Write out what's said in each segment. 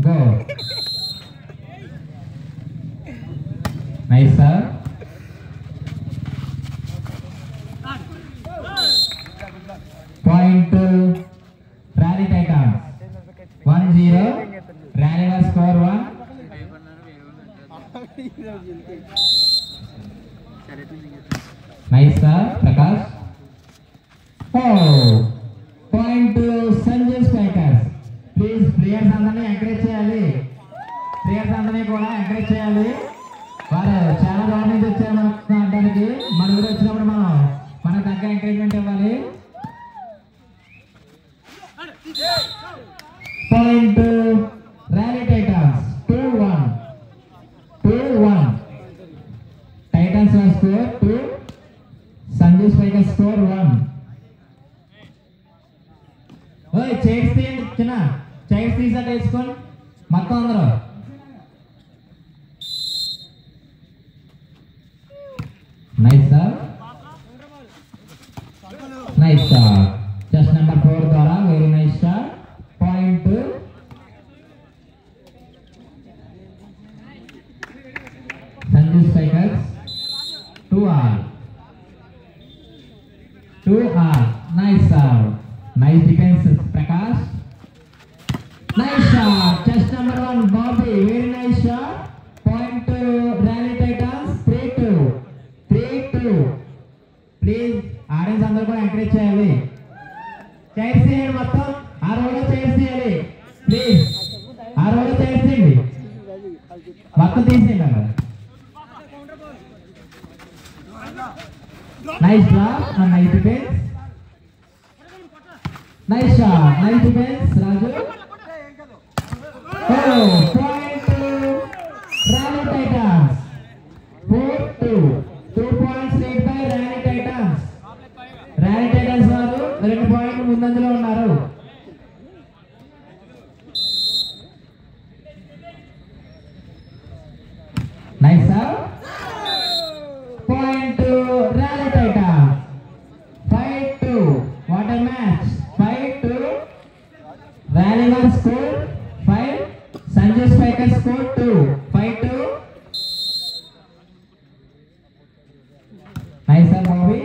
Go. Nice sir. Point to Rally Titans. 1-0. Rally was score 1. Nice sir. Prakash. Oh. Point to Sanjay Strikers. Please players అందరినీ encourage చేయాలి. Players అందరినీ కూడా encourage చేయాలి. వారు చాలా దూరం నుంచి వచ్చారు అనడానికి మన ఊరు వచ్చినప్పుడు మన దగ్గర ఎంకరేజ్మెంట్ ఇవ్వాలి. Point to Rally Titans. 2-1. Titans will score 2. Sanjay Strikers score 1. ఓయ్ చైర్స్ తీయండి, చిన్న చైర్స్ తీసాక వేసుకోండి మొత్తం అందరూ. Nice sir, nice sir. Just number 4 ద్వారా very nice sir. Point Sanjay strikers. 2-all. Nice sir. Nice defense, Prakash. Nice shot. Just number 1, Bobby. Very nice shot. Point to Rally Titans. 3-2. Please, orange అందరూ కూడా encourage చేయాలి. Chairs చేయండి మొత్తం. ఆ రోడ్లో chairs చేయాలి. Please ఆ రోడ్లో చైర్స్ చేయండి మొత్తం తీసేయండి అక్కడ. Nice drop and nice defence. Nice shot, nice defense, Raju. Oh, point to Rally Titans. 4-2. 2 points lead by Rally Titans. Rally Titans వారు 2 పాయింట్లు ముందంజలో ఉన్నారు. Nice shot. Point to Rally Titans. 5-2. What a match. 5-2. Rally was scored 5. Sanjay Strikers scored 2. 5-2. Nice sir, Bobby.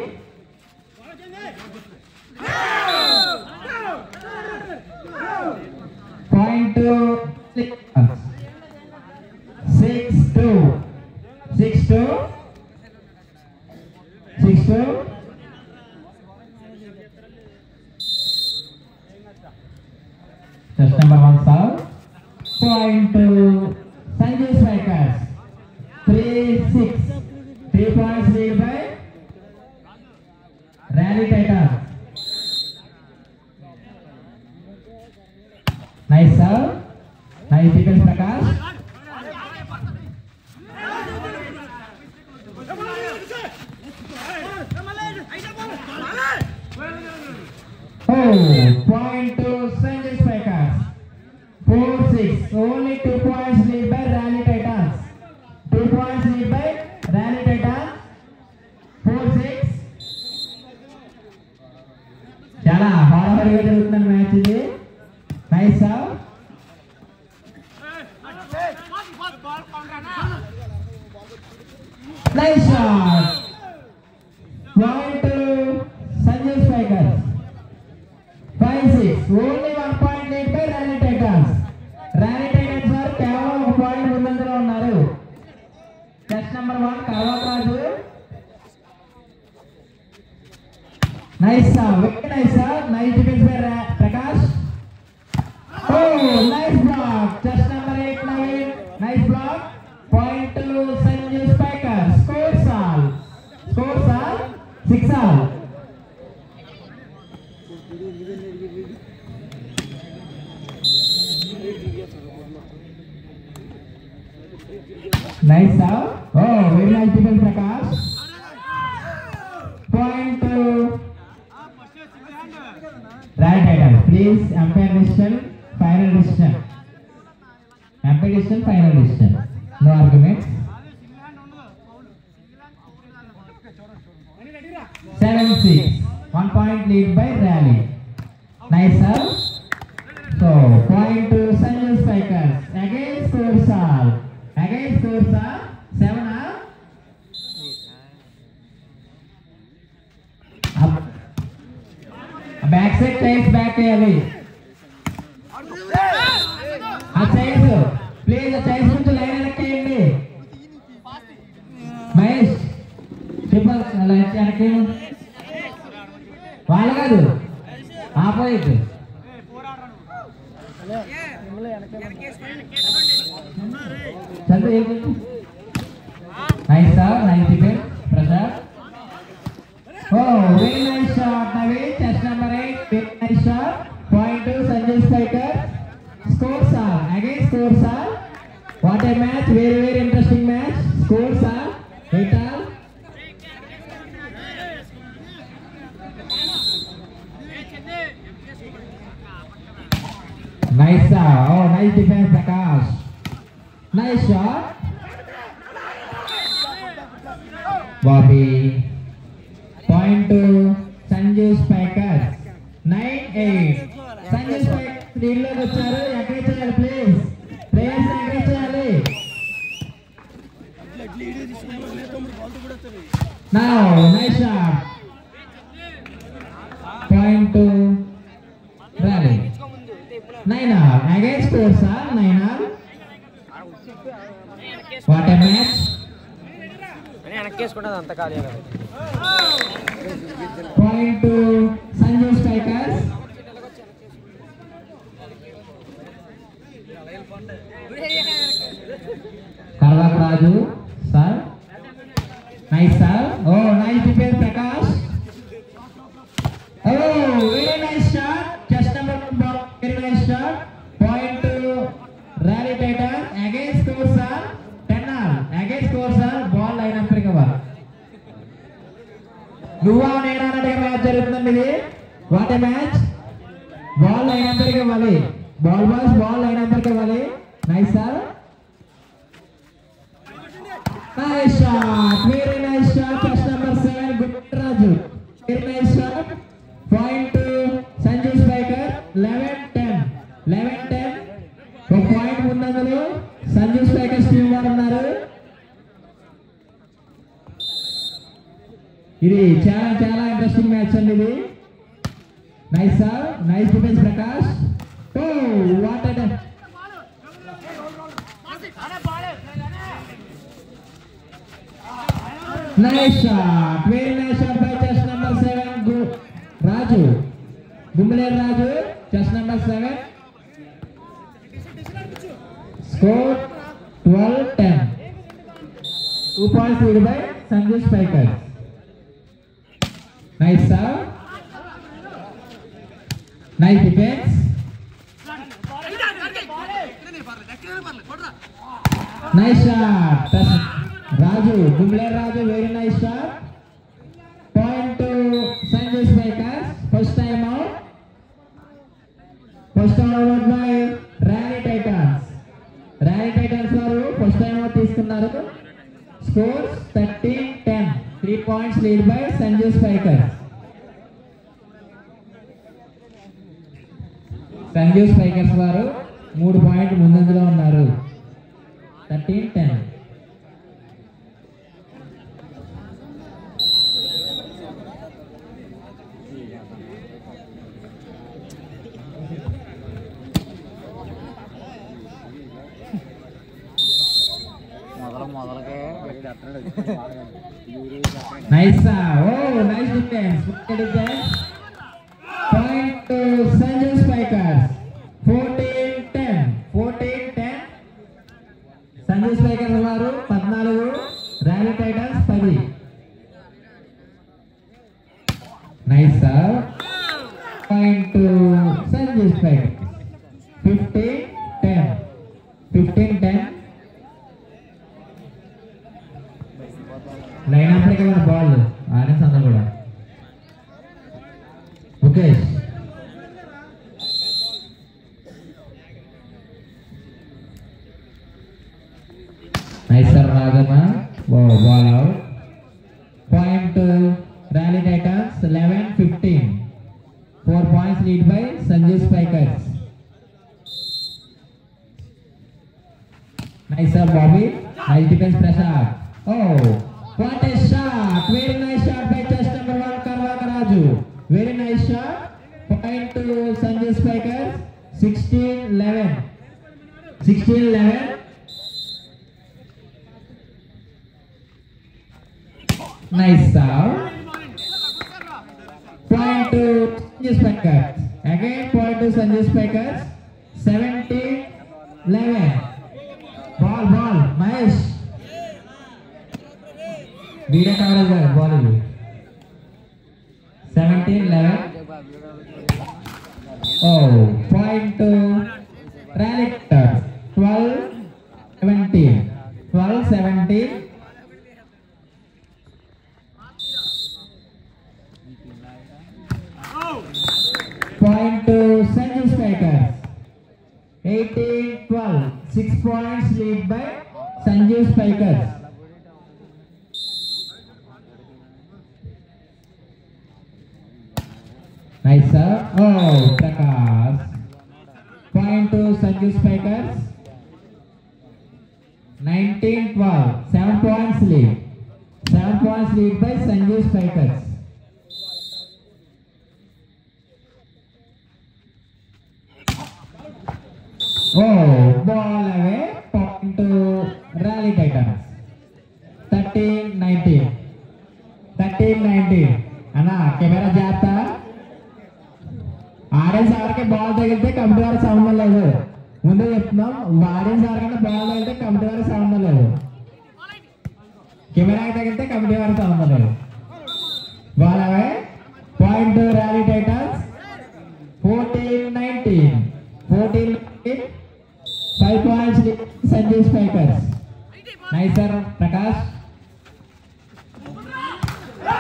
Point to 6-2. 6-2. Just number 1 serve. Point to Sanjay Strikers. 3-6. 3 points lead by Rally Titans. Nice serve. Nice defense, Prakash. Oh, point to Sanjay Strikers. 4-6. Only 2 points lead by Rally Titans. 2 points lead by Rally Titans. 4-6. చాలా హారహరిగా జరుగుతున్న match ఇది. Nice sir. Nice shot. Point to Sanjay strikers. 5-6. Only 1 point lead by Rally Titans. Rally Titans వారు కేవలం 1 point ముందంజలో ఉన్నారు. Chest number 1 కర్వారాజు. Nice sir, very nice sir. Nice defence by Prakash. Oh nice block. Chest number 8 Naveen. Nice block. Point to Sanjay strikers. Scores all 6-all. Nice serve. Oh, very nice defense, Prakash. Point to Rally Titans. Please, umpire decision, final decision. Umpire decision, final decision. No arguments. 7-6. 1 point lead by Rally. Nice serve. So, point to Sanjay Strikers. వెనక్కేయాలి. ఆ chairs please ఆ chairs నుంచి line వెనక్కేయండి. Mahesh triple వెనక్కి వాళ్ళు కాదు opposite. Nice sir, nice defence Prasad. Oh very nice shot Naveen, chest number 8, very nice shot. Point to Sanjay spiker. Score sir, again score sir. What a match, very very interesting match. Score sir 8 all. Nice sir. Oh, nice defense, Prakash. Nice shot. Bobby. Point to Sanju Spikers. 9-8. Sanju Spikers lead lo vacharu. Encourage cheyali please. Players encourage cheyali. Now, nice shot. Point to Rally. 9 all. Again score sir, 9 all. What a match. Point to Sanju Spikers. Karvak Raju sir. Nice sir. Oh, nice defense Prakash. Oh, very nice shot. Just number 1 ball. Very nice shot. Point to Rally Titans. Again score sir, 10 all. Again score sir. Ball line up recover. నువ్వా నేనా అన్నట్టుగా match జరుగుతుందండి ఇది. What a match. Ball line అంతరికి ఇవ్వాలి. Ball line అంతరికి ఇవ్వాలి. Nice sir, nice shot, very nice shot. Chest number 7 గుట్టరాజు, వెరీ nice shot. Point to Sanju spiker. 11-10. ఒక పాయింట్ ముందందులో సంజు స్పైకర్స్ టీం వారు ఉన్నారు. ఇది చాలా చాలా ఇంట్రెస్టింగ్ మ్యాచ్ అండి ఇది. Nice sir, nice defence Prakash. Oh what a nice shot, very nice shot by chest number 7 Raju, గుమ్మలేరు Raju. Chest number 7. Score 12-10. 2 points lead by Sanju Spikers. Nice sir, nice defense. Nice shot, Raju, Gumler Raju, very nice shot. Point to Sanju Spikers. First time out. First time out by Rally Titans. Rally Titans varu first time out తీసుకున్నారు. Scores 13-10. 3 points lead by Sanju Spikers. Sanju Spikers వారు 3 point ముందంజలో ఉన్నారు. 13-10. Nice sir. Oh, nice defense. Point to Sanju Spikers. 14-10. Sanju Spikers వారు 14, Rally Titans 10. Nice sir. Point to Sanju Spikers. 15-10. Line అప్పటికే మన ball orange అందరూ కూడా. Okay nice sir Ragamma. Ball out. Point Rally Titans 11-15. 4 points lead by Sanju Spikers. Nice sir Bobby. Nice defense Prasad. Oh, what a shot. Very nice shot by chest number 1 Karvak Raju. Very nice shot. Point to Sanju 16-11. Nice serve. Point to Sanjay Spikers. Again point to Sanjay Spikers. 17-11. Ball, Mahesh. Video coverage ball. 17-11. Oh, point to Rally 12-17. 12-17. Point to Sanjay Spikers. 18-12. 6 points lead by Sanjay Spikers. Nice serve. Oh, Prakash. Point to Sanjay Spikers. 19-12. 7 points lead. 7 points lead by Sanjay Spikers. Oh, ball away. Point to Rally Titans. 13-19. 13-19. అన్నా camera జాగ్రత్త. Audience ఎవరికి ball తగిలితే committee వారికి సంబంధం లేదు. ముందే చెప్తున్నాం, audience ఎవరికైనా బాల్ తగిలితే కమిటీ వారికి సంబంధం లేదు. కెమెరాకి తగిలితే కమిటీ వారికి సంబంధం లేదు. Ball away. Point to rally Titans. 14-19. 14-19. 5 points Sanjay Spikers. Nice sir, Prakash.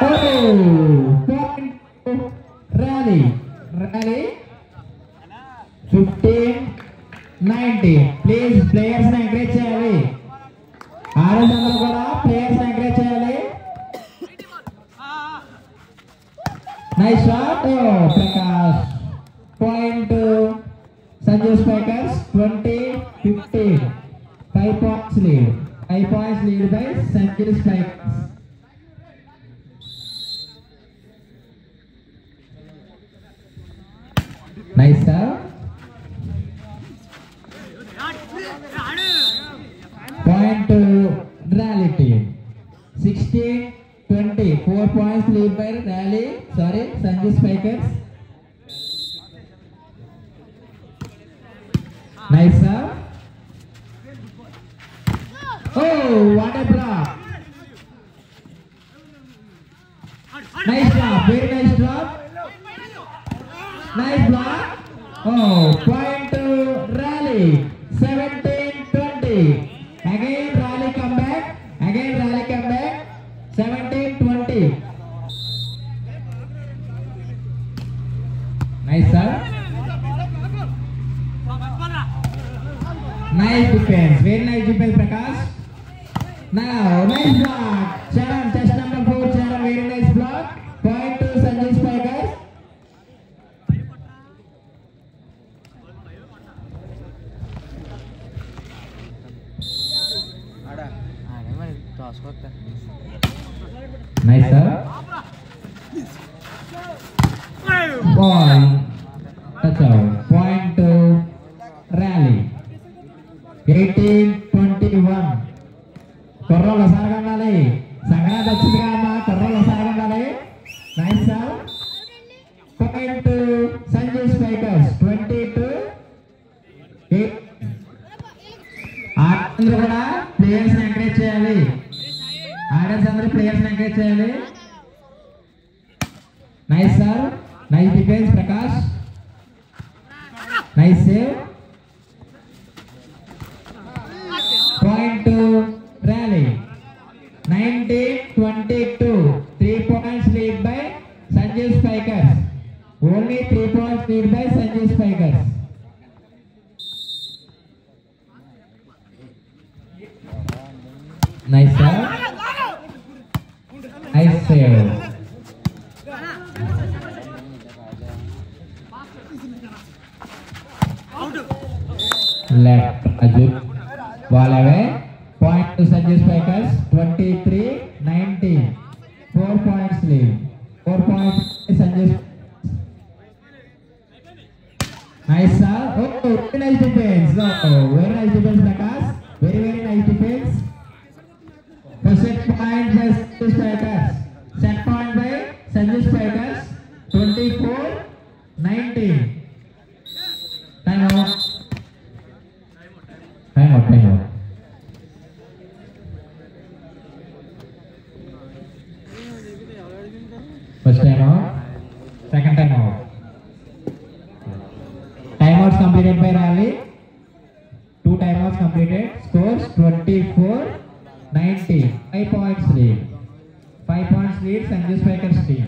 Oh, point to Rally. 15-19. Please players ని ఎంకరేజ్ చేయాలి. ఆర్ఎస్ అందరూ కూడా ప్లేయర్స్ ని ఎంకరేజ్ చేయాలి. Nice shot. Prakash. Point to Sanjay Spikers. 20-15. 5 points lead. 5 points lead by Sanjay Spikers. Nice serve. Point to Rally team. 16-20. 4 points lead by Sanjay Spikers. Nice serve. Oh, what a block. Nice drop. Very nice drop. Nice block. Oh, point to Rally. 17-20. Again Rally come back. 17-20. Nice serve. Nice defense. Very nice defense, Prakash. Now, nice block. Charan, test number 4. Charan, very nice block. Point to Sanjay Spikers. Nice sir. Ball. Touchdown. Point to Rally. 18-21. Korrola saragandali. Sangrada chigama. Korrola saragandali. Nice sir. Point to Sanjay Spikers. 22-8. అందరూ కూడా players ని encourage చేయాలి. Audience అందరూ players ని encourage చేయాలి. Nice sir. Nice defence Prakash. Nice save. Point to Rally. 19-22. 3 points lead by Sanjay Spikers. Only 3 points lead by Sanjay Spikers. Nice sir. Nice save. Left Ajit. Ball away. Point to Sanjay Spikers. 23-19. 4 points lead. 4 points Sanjay. Nice sir. Oh, very nice defense. Oh, very nice Spikers. Set point by Sanju Spikers. 24-19. Time out. Time out. First time out. Second time out. Timeouts completed by Rally. 2 timeouts completed. Scores 24-19. 5 points lead. 5 points lead Sanju Spikers team.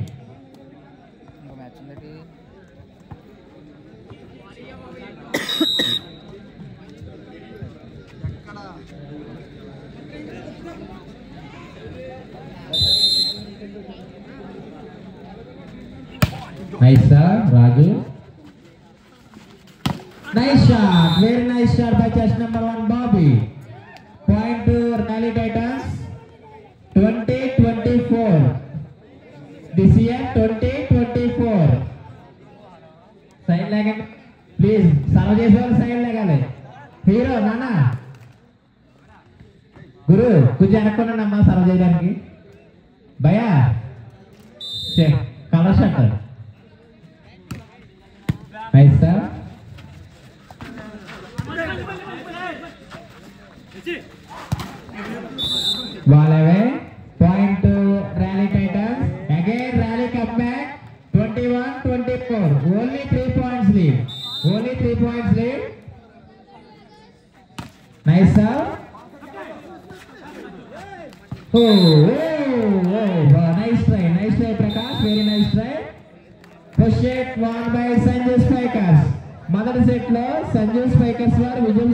Nice sir, Raju. Nice shot, very nice shot by chest number 1 Bobby. Point to Rally Titans. 20-24. DCM 20-24. Side leg, please. Serve చేసేవాళ్ళు side legali. Hero Nana. Guru, కొంచెం అనుకున్నానమ్మా serve చేయడానికి. భయ్యా. Colour shirt. Nice sir. Ball away. Point to Rally Titans. Again Rally come back. 21-24. Only 3 points lead. Only 3 points lead. Nice sir. Nice try. Nice try Prakash. Very nice try. First set won by Sanju Spikers. మొదటి set లో సంజు స్పైకర్స్ వారు విజయం